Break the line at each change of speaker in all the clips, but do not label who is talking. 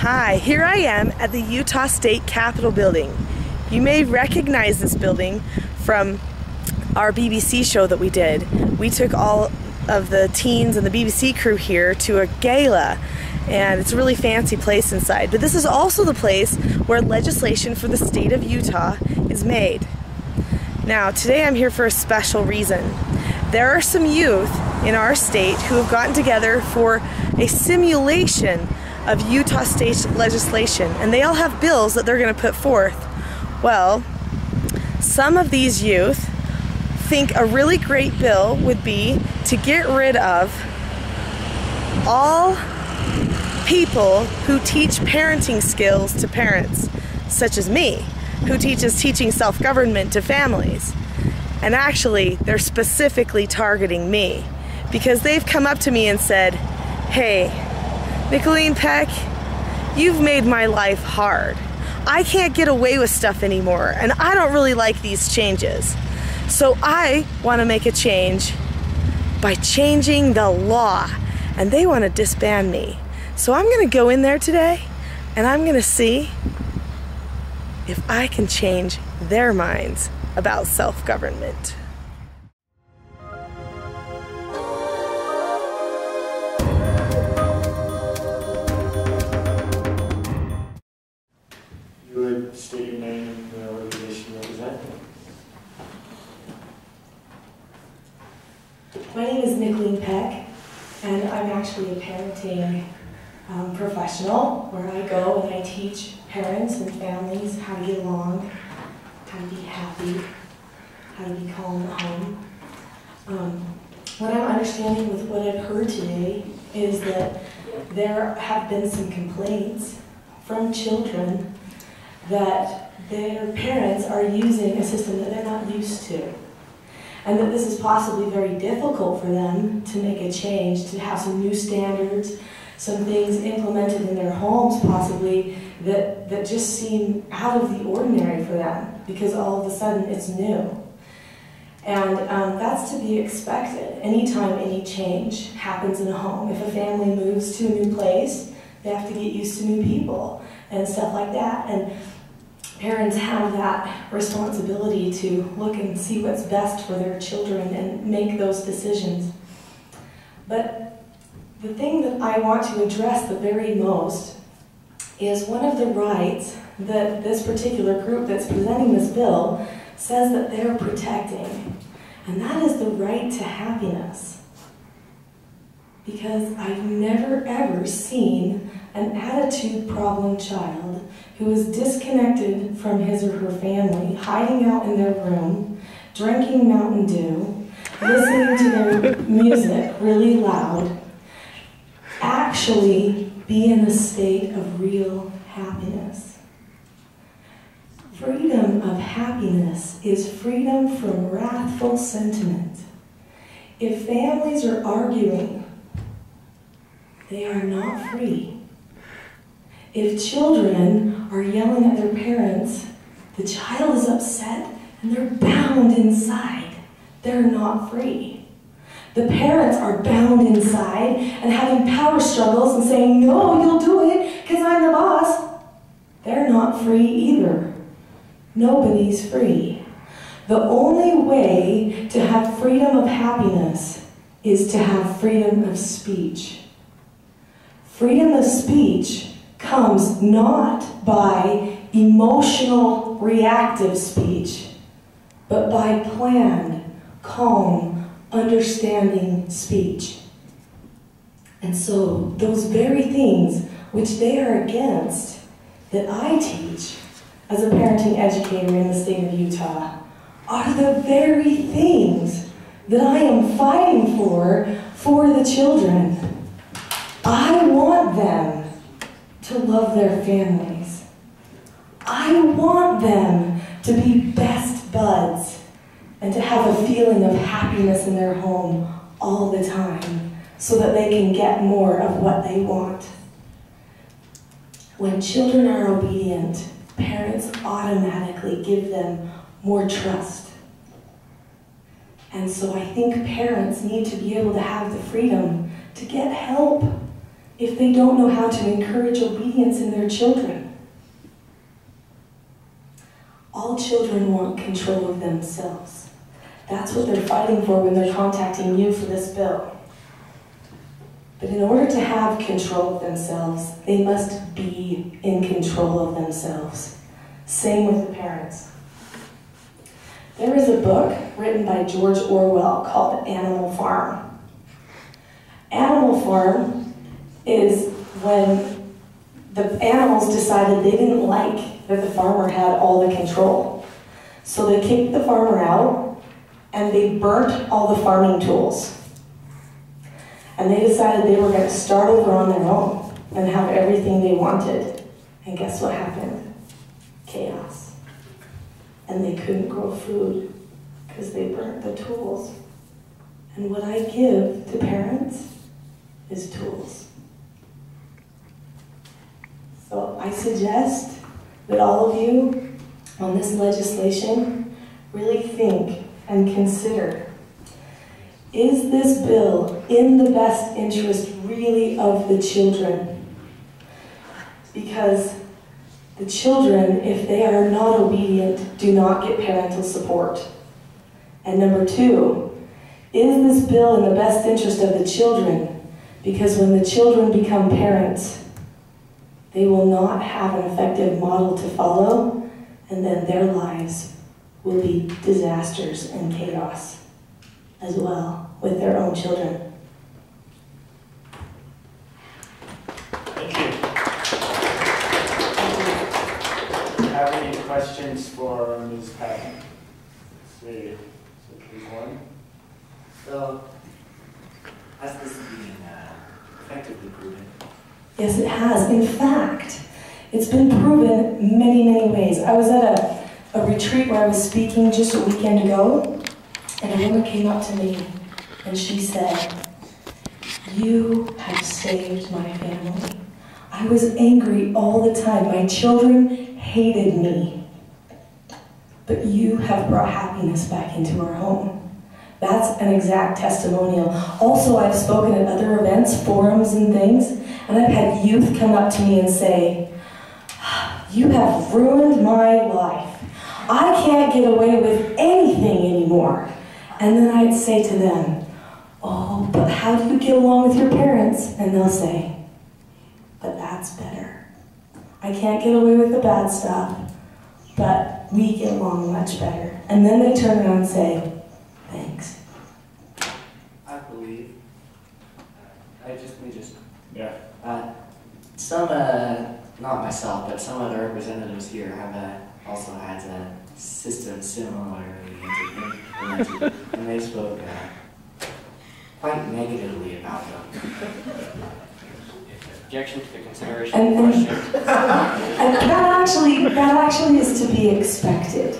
Hi, here I am at the Utah State Capitol building. You may recognize this building from our BBC show that we did. We took all of the teens and the BBC crew here to a gala, and it's a really fancy place inside. But this is also the place where legislation for the state of Utah is made. Now, today I'm here for a special reason. There are some youth in our state who have gotten together for a simulation of Utah state legislation, and they all have bills that they're going to put forth. Well, some of these youth think a really great bill would be to get rid of all people who teach parenting skills to parents, such as me, who teaches teaching self-government to families. And actually, they're specifically targeting me because they've come up to me and said, "Hey, Nicholeen Peck, you've made my life hard. I can't get away with stuff anymore, and I don't really like these changes. So I want to make a change by changing the law, and they want to disband me. So I'm going to go in there today, and I'm going to see if I can change their minds about self-government."
You would state your name and the organization you represent.
My name is Nicholeen Peck, and I'm actually a parenting professional where I go and I teach parents and families how to get along, how to be happy, how to be calm at home. What I'm understanding with what I've heard today is that there have been some complaints from children that their parents are using a system that they're not used to, and that this is possibly very difficult for them to make a change, to have some new standards, some things implemented in their homes possibly that just seem out of the ordinary for them because all of a sudden it's new. And that's to be expected anytime any change happens in a home. If a family moves to a new place, they have to get used to new people and stuff like that. And parents have that responsibility to look and see what's best for their children and make those decisions. But the thing that I want to address the very most is one of the rights that this particular group that's presenting this bill says that they're protecting, and that is the right to happiness. Because I've never ever seen an attitude problem child who is disconnected from his or her family, hiding out in their room, drinking Mountain Dew, listening to their music really loud, actually be in a state of real happiness. Freedom of happiness is freedom from wrathful sentiment. If families are arguing, they are not free. If children are yelling at their parents, the child is upset and they're bound inside. They're not free. The parents are bound inside and having power struggles and saying, "No, you'll do it because I'm the boss." They're not free either. Nobody's free. The only way to have freedom of happiness is to have freedom of speech. Freedom of speech comes not by emotional, reactive speech, but by planned, calm, understanding speech. And so those very things which they are against that I teach as a parenting educator in the state of Utah are the very things that I am fighting for the children. I want them to love their families. I want them to be best buds and to have a feeling of happiness in their home all the time so that they can get more of what they want. When children are obedient, parents automatically give them more trust. And so I think parents need to be able to have the freedom to get help if they don't know how to encourage obedience in their children? All children want control of themselves. That's what they're fighting for when they're contacting you for this bill. But in order to have control of themselves, they must be in control of themselves. Same with the parents. There is a book written by George Orwell called Animal Farm. Animal Farm is when the animals decided they didn't like that the farmer had all the control. So they kicked the farmer out and they burnt all the farming tools. And they decided they were going to start over on their own and have everything they wanted. And guess what happened? Chaos. And they couldn't grow food because they burnt the tools. And what I give to parents is tools. So I suggest that all of you on this legislation really think and consider, is this bill in the best interest really of the children? Because the children, if they are not obedient, do not get parental support. And number two, is this bill in the best interest of the children? Because when the children become parents, they will not have an effective model to follow, and then their lives will be disasters and chaos as well with their own children.
Thank you. Do you have any questions for Ms. Peck? Let's see. So please one.
So, has this been effectively proven?
Yes, it has. In fact, it's been proven many, many ways. I was at a retreat where I was speaking just a weekend ago, and a woman came up to me and she said, "You have saved my family. I was angry all the time. My children hated me. But you have brought happiness back into our home." That's an exact testimonial. Also, I've spoken at other events, forums and things, and I've had youth come up to me and say, "You have ruined my life. I can't get away with anything anymore." And then I'd say to them, "Oh, but how do you get along with your parents?" And they'll say, "But that's better. I can't get away with the bad stuff, but we get along much better." And then they turn around and say, "Thanks."
I believe.
Yeah.
Some, not myself, but some other representatives here have also had a system similarly implemented, and they spoke quite negatively about them.
Objection to the consideration
And
question.
that actually is to be expected.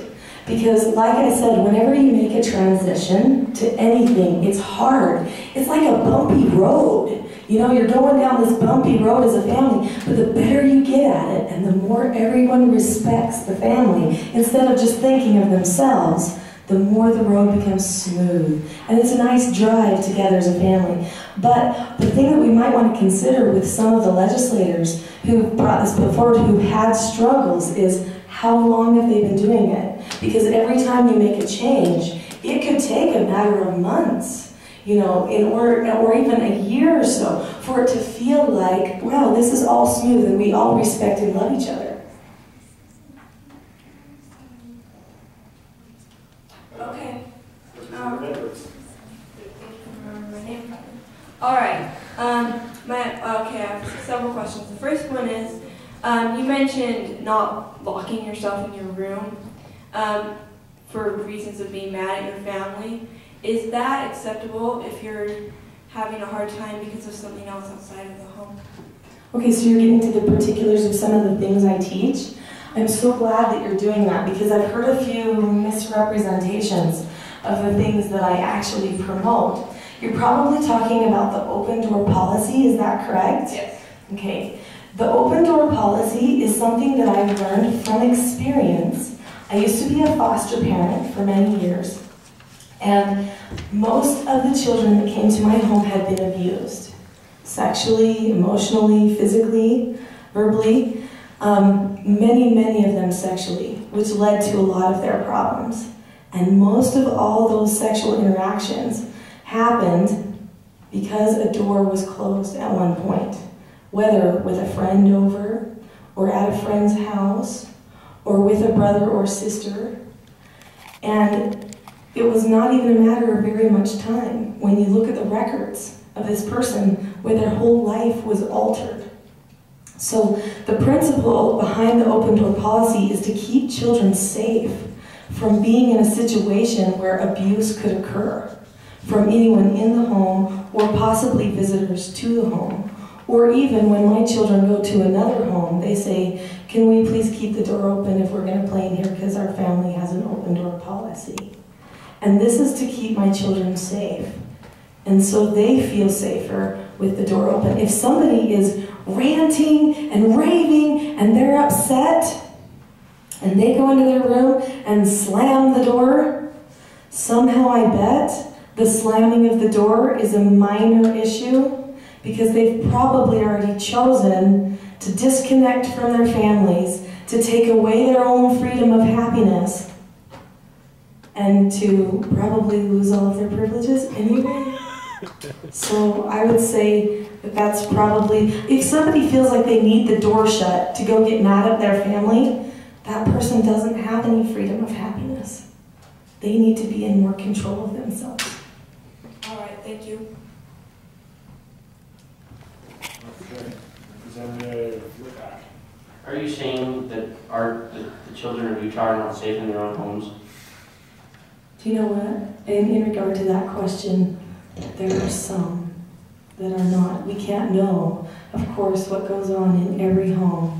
Because like I said, whenever you make a transition to anything, it's hard. It's like a bumpy road. You know, you're going down this bumpy road as a family, but the better you get at it and the more everyone respects the family, instead of just thinking of themselves, the more the road becomes smooth. And it's a nice drive together as a family. But the thing that we might want to consider with some of the legislators who brought this bill forward, who had struggles, is how long have they been doing it? Because every time you make a change, it could take a matter of months, you know, or even a year or so, for it to feel like, wow, this is all smooth and we all respect and love each other.
Okay.
Edwards.
Remember my name. All right. Okay, I have several questions. The first one is, you mentioned not locking yourself in your room for reasons of being mad at your family. Is that acceptable if you're having a hard time because of something else outside of the home?
Okay, so you're getting to the particulars of some of the things I teach. I'm so glad that you're doing that because I've heard a few misrepresentations of the things that I actually promote. You're probably talking about the open door policy, is that correct?
Yes.
Okay. The open door policy is something that I've learned from experience. I used to be a foster parent for many years, and most of the children that came to my home had been abused. sexually, emotionally, physically, verbally, many of them sexually, which led to a lot of their problems. And most of all those sexual interactions happened because a door was closed at one point, whether with a friend over, or at a friend's house, or with a brother or sister. And it was not even a matter of very much time when you look at the records of this person where their whole life was altered. So the principle behind the open door policy is to keep children safe from being in a situation where abuse could occur from anyone in the home or possibly visitors to the home. Or even when my children go to another home, they say, can we please keep the door open if we're going to play in here because our family has an open door policy. And this is to keep my children safe. And so they feel safer with the door open. If somebody is ranting and raving and they're upset and they go into their room and slam the door, somehow I bet the slamming of the door is a minor issue because they've probably already chosen to disconnect from their families, to take away their own freedom of happiness, and to probably lose all of their privileges anyway. So I would say that that's probably, if somebody feels like they need the door shut to go get mad at their family, that person doesn't have any freedom of happiness. They need to be in more control of themselves.
All right, thank you.
Okay. Representative Peck.
Are you saying that the children of Utah are not safe in their own homes?
Do you know what? In regard to that question, there are some that are not. We can't know, of course, what goes on in every home.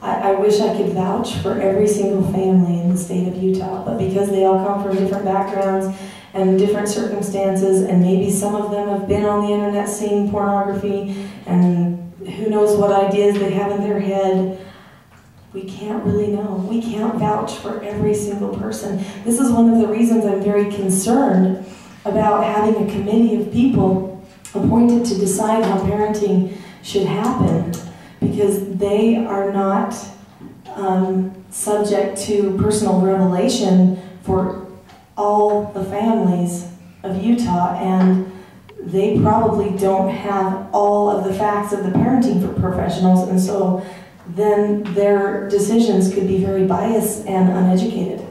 I wish I could vouch for every single family in the state of Utah, but because they all come from different backgrounds and different circumstances, and maybe some of them have been on the internet seeing pornography, and who knows what ideas they have in their head, we can't really know. We can't vouch for every single person. This is one of the reasons I'm very concerned about having a committee of people appointed to decide how parenting should happen, because they are not subject to personal revelation for all the families of Utah, and they probably don't have all of the facts of the parenting for professionals, and so then their decisions could be very biased and uneducated.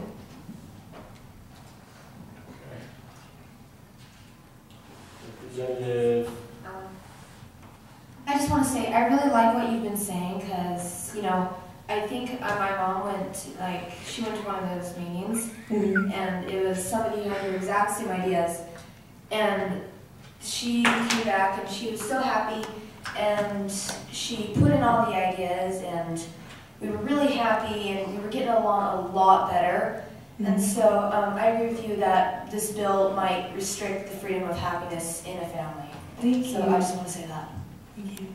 Representative.
I just want to say, I really like what you've been saying because, you know, I think my mom she went to one of those meetings, and it was somebody who had the exact same ideas, and she came back and she was so happy, and she put in all the ideas, and we were really happy, and we were getting along a lot better. And so I agree with you that this bill might restrict the freedom of happiness in a family.
Thank you.
So I just want to say that.
Thank you.